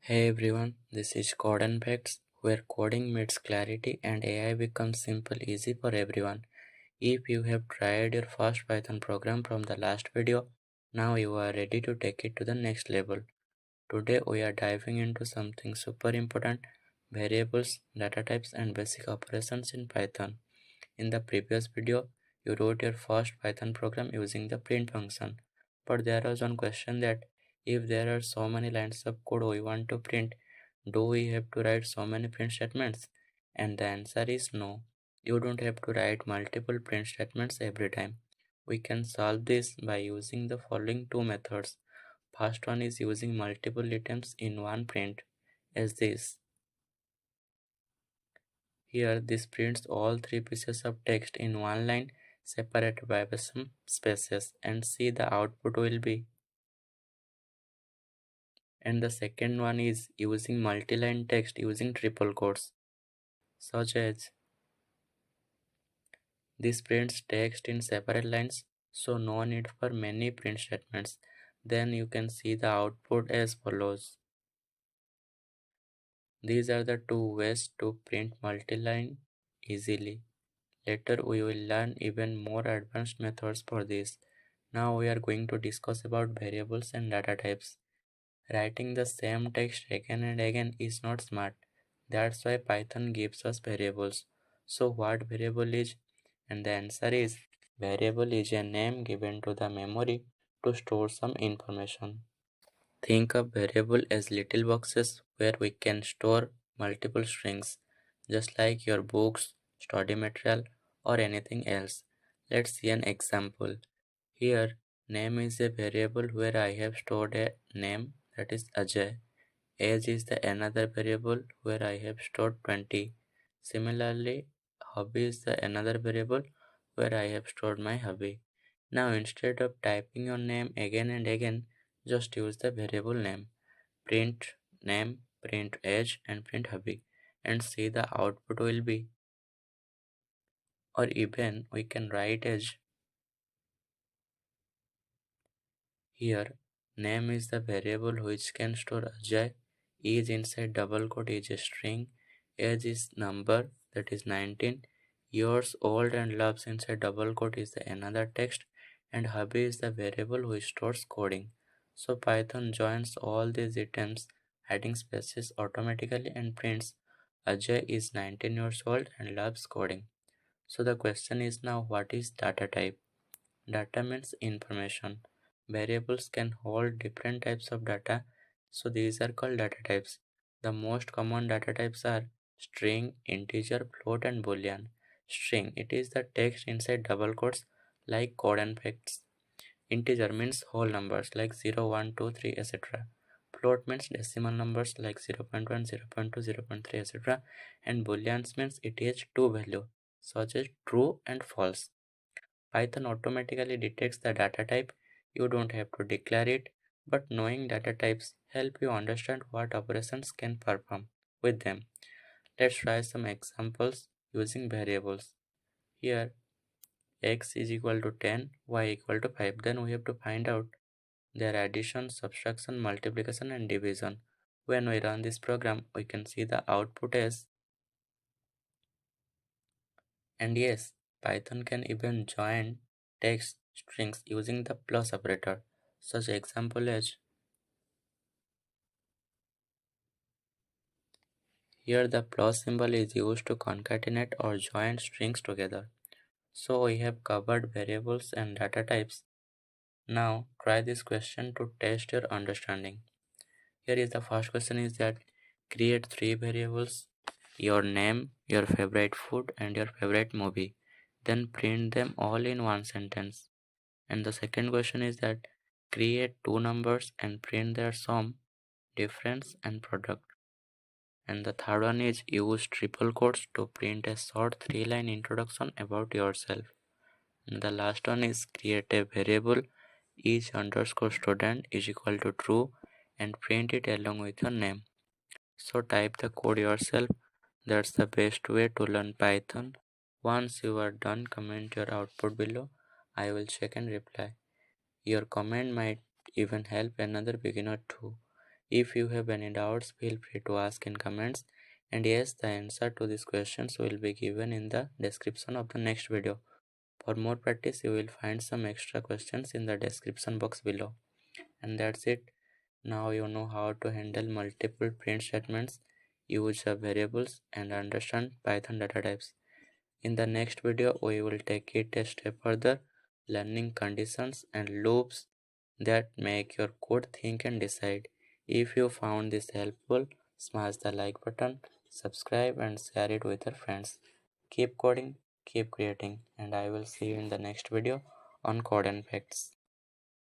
Hey everyone, this is CodeNFacts, where coding meets clarity and AI becomes simple, easy for everyone. If you have tried your first Python program from the last video, now you are ready to take it to the next level. Today we are diving into something super important: variables, data types, and basic operations in Python. In the previous video, you wrote your first Python program using the print function. But there was one question that if there are so many lines of code we want to print, do we have to write so many print statements? And the answer is no. You don't have to write multiple print statements every time. We can solve this by using the following two methods. First one is using multiple items in one print, as this. Here, this prints all three pieces of text in one line separated by some spaces, and see the output will be. And the second one is using multi-line text using triple quotes, such as this prints text in separate lines, so no need for many print statements. Then you can see the output as follows. These are the two ways to print multi-line easily. Later we will learn even more advanced methods for this. Now we are going to discuss about variables and data types. Writing the same text again and again is not smart. That's why Python gives us variables. So what variable is? And the answer is variable is a name given to the memory to store some information. Think of variable as little boxes where we can store multiple strings, just like your books, study material, or anything else. Let's see an example. Here, name is a variable where I have stored a name, that is Ajay. Age is the another variable where I have stored 20. Similarly, hobby is the another variable where I have stored my hobby. Now instead of typing your name again and again, just use the variable name. Print name, print age, and print hobby, and see the output will be. Or even we can write age. Here, name is the variable which can store Ajay. Is inside double quote is a string. Age is number, that is 19. Years old and loves inside double quote is the another text. And hobby is the variable which stores coding. So Python joins all these items, adding spaces automatically, and prints Ajay is 19 years old and loves coding. So the question is now, what is data type? Data means information. Variables can hold different types of data, so these are called data types. The most common data types are string, integer, float, and boolean. String, it is the text inside double quotes like CodeNFacts. Integer means whole numbers like 0, 1, 2, 3, etc. Float means decimal numbers like 0.1, 0.2, 0.3, etc. And booleans means it has two values, such as true and false. Python automatically detects the data type. You don't have to declare it, but knowing data types help you understand what operations can perform with them. Let's try some examples using variables. Here x is equal to 10, y equal to 5. Then we have to find out their addition, subtraction, multiplication, and division. When we run this program, we can see the output as. And yes, Python can even join text strings using the plus operator. Such example as here the plus symbol is used to concatenate or join strings together. So we have covered variables and data types. Now try this question to test your understanding. Here is the first question is that create three variables: your name, your favorite food, and your favorite movie. Then print them all in one sentence. And the second question is that create two numbers and print their sum, difference, and product. And the third one is use triple quotes to print a short three-line introduction about yourself. And the last one is create a variable each underscore student is equal to true and print it along with your name. So type the code yourself. That's the best way to learn Python. Once you are done, comment your output below. I will check and reply. Your comment might even help another beginner too. If you have any doubts, feel free to ask in comments. And yes, the answer to these questions will be given in the description of the next video. For more practice, you will find some extra questions in the description box below. And that's it. Now you know how to handle multiple print statements, use the variables, and understand Python data types. In the next video, we will take it a step further, learning conditions and loops that make your code think and decide. If you found this helpful, smash the like button, subscribe, and share it with your friends. Keep coding, keep creating, and I will see you in the next video on Code and Facts.